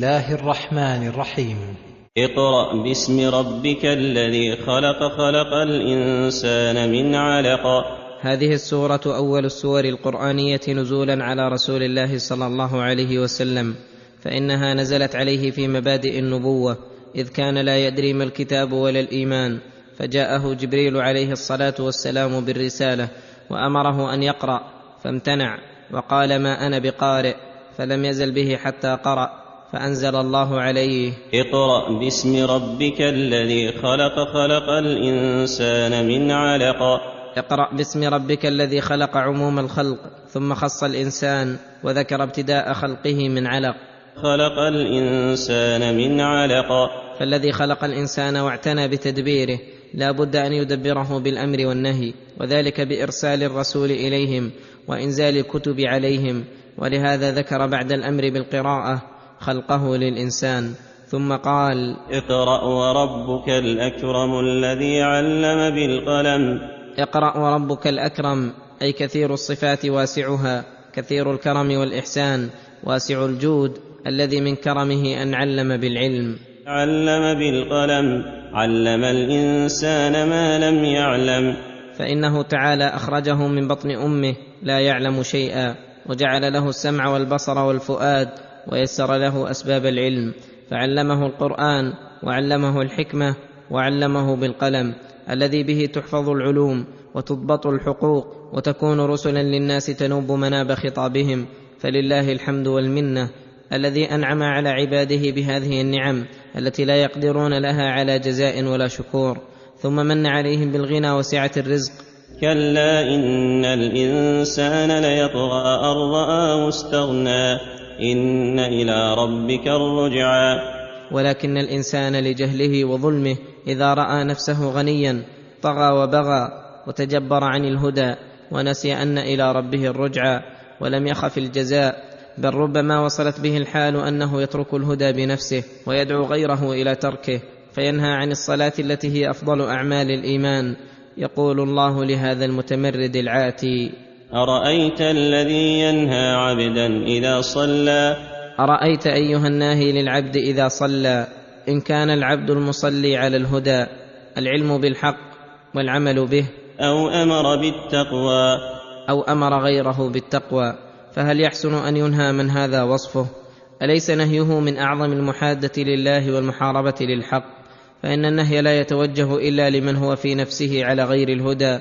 الله الرحمن الرحيم. اقرأ باسم ربك الذي خلق، خلق الإنسان من علق. هذه السورة أول السور القرآنية نزولا على رسول الله صلى الله عليه وسلم، فإنها نزلت عليه في مبادئ النبوة، إذ كان لا يدري ما الكتاب ولا الإيمان، فجاءه جبريل عليه الصلاة والسلام بالرسالة وأمره أن يقرأ، فامتنع وقال: ما أنا بقارئ، فلم يزل به حتى قرأ، فأنزل الله عليه: اقرأ باسم ربك الذي خلق، خلق الإنسان من علق. اقرأ باسم ربك الذي خلق عموم الخلق، ثم خص الإنسان وذكر ابتداء خلقه من علق. خلق الإنسان من علق. فالذي خلق الإنسان واعتنى بتدبيره لا بد أن يدبره بالأمر والنهي، وذلك بإرسال الرسول إليهم وإنزال الكتب عليهم، ولهذا ذكر بعد الأمر بالقراءة خلقه للإنسان، ثم قال: اقرأ وربك الأكرم الذي علم بالقلم. اقرأ وربك الأكرم، أي كثير الصفات واسعها، كثير الكرم والإحسان، واسع الجود، الذي من كرمه أن علم بالعلم. علم بالقلم، علم الإنسان ما لم يعلم. فإنه تعالى أخرجه من بطن أمه لا يعلم شيئا، وجعل له السمع والبصر والفؤاد، ويسر له أسباب العلم، فعلمه القرآن، وعلمه الحكمة، وعلمه بالقلم الذي به تحفظ العلوم وتضبط الحقوق، وتكون رسلا للناس تنوب مناب خطابهم. فلله الحمد والمنة، الذي أنعم على عباده بهذه النعم التي لا يقدرون لها على جزاء ولا شكور، ثم من عليهم بالغنى وسعة الرزق. كلا إن الإنسان ليطغى أن رآه استغنى، إن إلى ربك الرجعى. ولكن الإنسان لجهله وظلمه إذا رأى نفسه غنيا طغى وبغى وتجبر عن الهدى، ونسي أن إلى ربه الرجعى، ولم يخف الجزاء، بل ربما وصلت به الحال أنه يترك الهدى بنفسه ويدعو غيره إلى تركه، فينهى عن الصلاة التي هي أفضل أعمال الإيمان. يقول الله لهذا المتمرد العاتي: أرأيت الذي ينهى عبدا إذا صلى. أرأيت أيها الناهي للعبد إذا صلى، إن كان العبد المصلي على الهدى، العلم بالحق والعمل به، أو أمر بالتقوى، أو أمر غيره بالتقوى، فهل يحسن أن ينهى من هذا وصفه؟ أليس نهيه من أعظم المحادة لله والمحاربة للحق؟ فإن النهي لا يتوجه إلا لمن هو في نفسه على غير الهدى،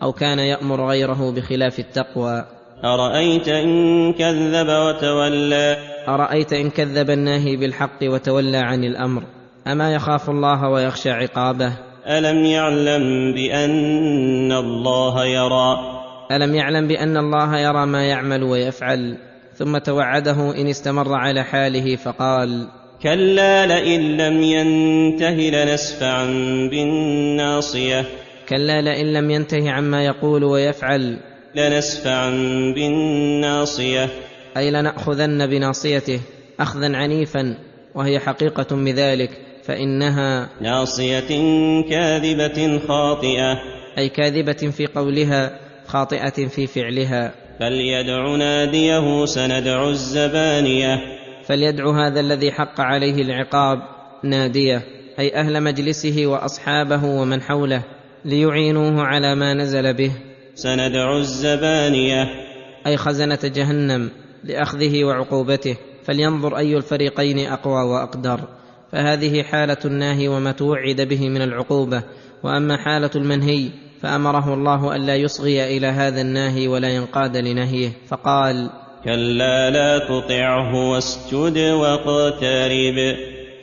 أو كان يأمر غيره بخلاف التقوى. أرأيت إن كذب وتولى. أرأيت إن كذب الناهي بالحق وتولى عن الأمر، أما يخاف الله ويخشى عقابه؟ ألم يعلم بأن الله يرى. ألم يعلم بأن الله يرى ما يعمل ويفعل؟ ثم توعده إن استمر على حاله فقال: كلا لئن لم ينته لنسفعا بالناصية. كلا لئن لم ينته عما يقول ويفعل لنسفعا بالناصية، أي لنأخذن بناصيته أخذا عنيفا، وهي حقيقة بذلك، فإنها ناصية كاذبة خاطئة، أي كاذبة في قولها خاطئة في فعلها. فليدع ناديه سندع الزبانية. فليدع هذا الذي حق عليه العقاب ناديه، أي أهل مجلسه وأصحابه ومن حوله، ليعينوه على ما نزل به. سندع الزبانية، أي خزنة جهنم، لأخذه وعقوبته، فلينظر أي الفريقين أقوى وأقدر. فهذه حالة الناهي وما توعد به من العقوبة. وأما حالة المنهي فأمره الله ألا يصغي إلى هذا الناهي ولا ينقاد لنهيه، فقال: كلا لا تطعه واسجد واقترب.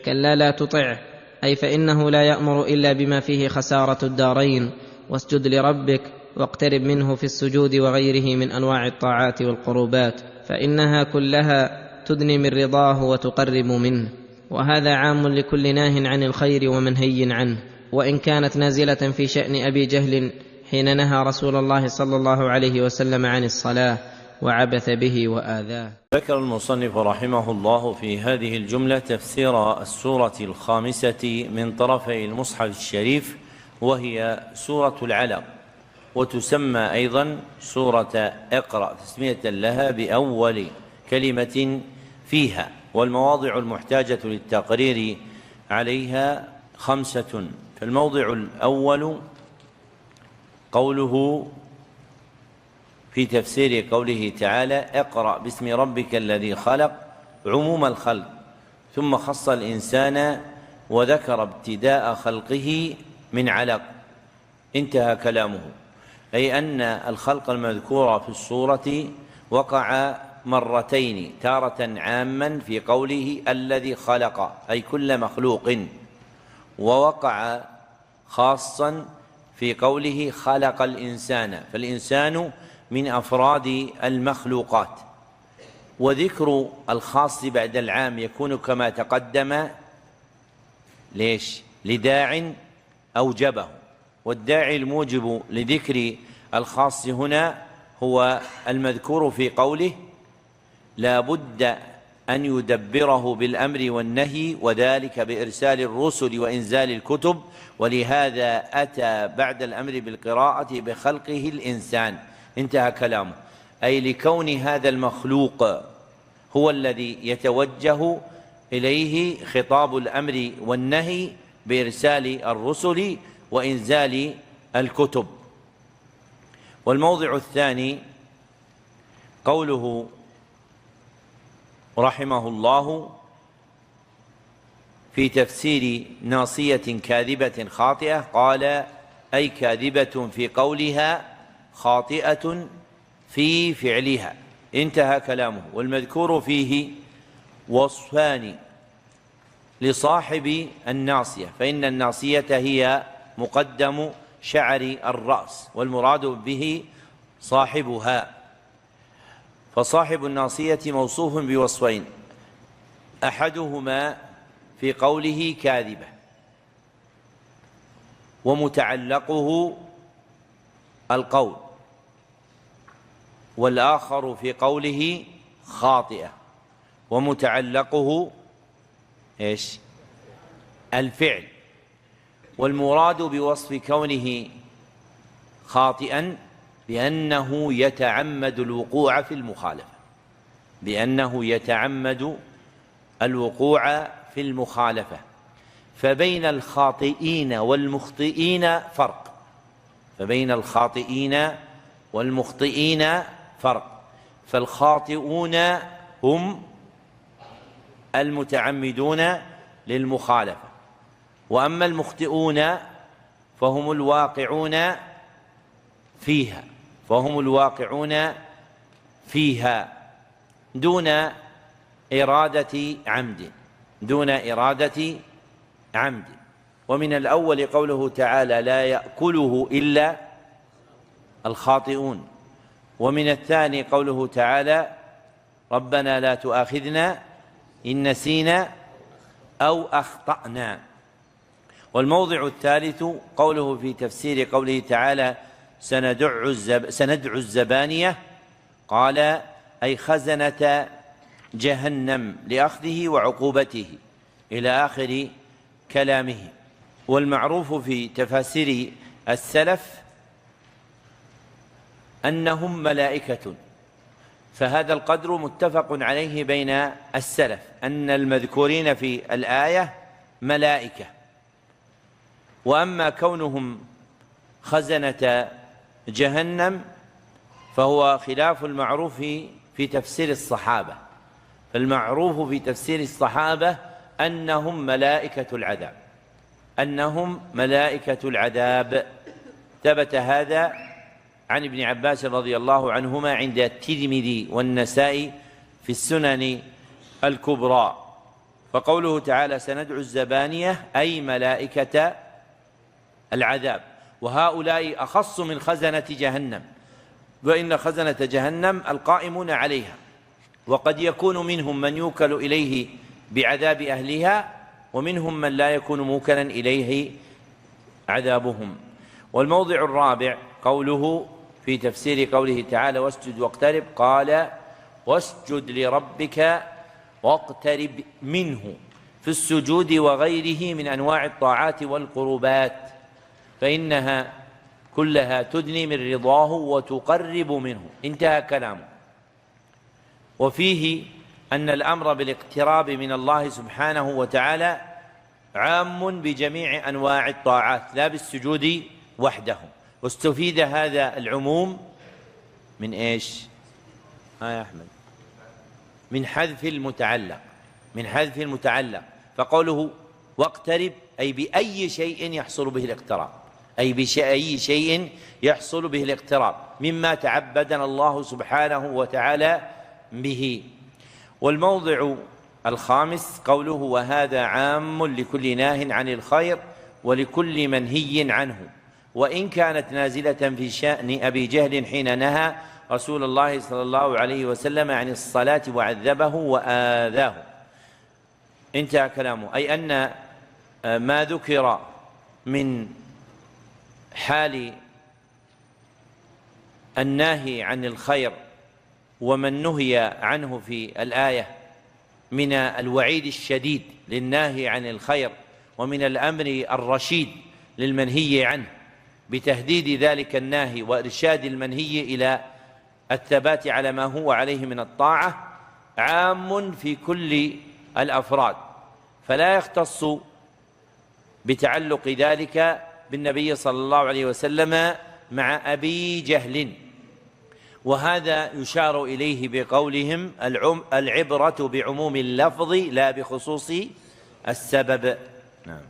كلا لا تطعه، أي فإنه لا يأمر إلا بما فيه خسارة الدارين، واسجد لربك واقترب منه في السجود وغيره من أنواع الطاعات والقربات، فإنها كلها تدني من رضاه وتقرب منه. وهذا عام لكل ناه عن الخير ومنهي عنه، وإن كانت نازلة في شأن أبي جهل حين نهى رسول الله صلى الله عليه وسلم عن الصلاة وعبث به وآذاه. ذكر المصنف رحمه الله في هذه الجملة تفسير السورة الخامسة من طرفي المصحف الشريف، وهي سورة العلق، وتسمى أيضا سورة اقرأ، تسمية لها بأول كلمة فيها، والمواضع المحتاجة للتقرير عليها 5. فالموضع الأول قوله في تفسير قوله تعالى: اقرأ باسم ربك الذي خلق، عموم الخلق، ثم خص الإنسان وذكر ابتداء خلقه من علق، انتهى كلامه، أي أن الخلق المذكور في السورة وقع مرتين، تارة عاما في قوله الذي خلق أي كل مخلوق، ووقع خاصا في قوله خلق الإنسان، فالإنسان من أفراد المخلوقات. وذكر الخاص بعد العام يكون كما تقدم ليش؟ لداع أوجبه، والداعي الموجب لذكر الخاص هنا هو المذكور في قوله: لا بد أن يدبره بالأمر والنهي، وذلك بإرسال الرسل وإنزال الكتب، ولهذا أتى بعد الأمر بالقراءة بخلقه الإنسان، انتهى كلامه، أي لكون هذا المخلوق هو الذي يتوجه إليه خطاب الأمر والنهي بإرسال الرسل وإنزال الكتب. والموضع الثاني قوله رحمه الله في تفسير ناصية كاذبة خاطئة، قال: أي كاذبة في قولها، خاطئة في فعلها، انتهى كلامه. والمذكور فيه وصفان لصاحب الناصية، فإن الناصية هي مقدم شعر الرأس، والمراد به صاحبها. فصاحب الناصية موصوف بوصفين: أحدهما في قوله كاذبة، ومتعلقه القول، والآخر في قوله خاطئة، ومتعلقه إيش؟ الفعل. والمراد بوصف كونه خاطئا بأنه يتعمد الوقوع في المخالفة، بأنه يتعمد الوقوع في المخالفة. فبين الخاطئين والمخطئين فرق، فبين الخاطئين والمخطئين فرق. فالخاطئون هم المتعمدون للمخالفة، وأما المخطئون فهم الواقعون فيها، فهم الواقعون فيها دون إرادة عمد، دون إرادة عمد. ومن الأول قوله تعالى: لا يأكله إلا الخاطئون. ومن الثاني قوله تعالى: ربنا لا تؤاخذنا إن نسينا أو أخطأنا. والموضع الثالث قوله في تفسير قوله تعالى: سندع الزبانية، قال: أي خزنة جهنم لأخذه وعقوبته، إلى آخر كلامه. والمعروف في تفاسير السلف أنهم ملائكة، فهذا القدر متفق عليه بين السلف، أن المذكورين في الآية ملائكة. وأما كونهم خزنة جهنم فهو خلاف المعروف في تفسير الصحابة، فالمعروف في تفسير الصحابة أنهم ملائكة العذاب، أنهم ملائكة العذاب. ثبت هذا عن ابن عباس رضي الله عنهما عند الترمذي والنسائي في السنن الكبرى. فقوله تعالى: سندع الزبانية أي ملائكة العذاب، وهؤلاء أخص من خزنة جهنم، وإن خزنة جهنم القائمون عليها، وقد يكون منهم من يوكل إليه بعذاب أهلها، ومنهم من لا يكون موكلا إليه عذابهم. والموضع الرابع قوله في تفسير قوله تعالى: واسجد واقترب، قال: واسجد لربك واقترب منه، في السجود وغيره من أنواع الطاعات والقربات، فإنها كلها تدني من رضاه وتقرب منه، انتهى كلامه. وفيه أن الأمر بالاقتراب من الله سبحانه وتعالى عام بجميع أنواع الطاعات لا بالسجود وحده. واستفيد هذا العموم من إيش؟ يا أحمد، من حذف المتعلق، من حذف المتعلق. فقوله واقترب أي بأي شيء يحصل به الاقتراب، أي بأي شيء يحصل به الاقتراب مما تعبدنا الله سبحانه وتعالى به. والموضع الخامس قوله وهذا عام لكل ناه عن الخير ولكل منهي عنه، وإن كانت نازلة في شأن أبي جهل حين نهى رسول الله صلى الله عليه وسلم عن الصلاة وعذبه وآذاه. انتهى كلامه، أي أن ما ذكر من حال الناهي عن الخير ومن نهي عنه في الآية من الوعيد الشديد للناهي عن الخير ومن الأمر الرشيد للمنهي عنه بتهديد ذلك الناهي وإرشاد المنهي إلى الثبات على ما هو عليه من الطاعة، عام في كل الأفراد، فلا يختص بتعلق ذلك بالنبي صلى الله عليه وسلم مع أبي جهل. وهذا يشار إليه بقولهم العبرة بعموم اللفظ لا بخصوص السبب. نعم.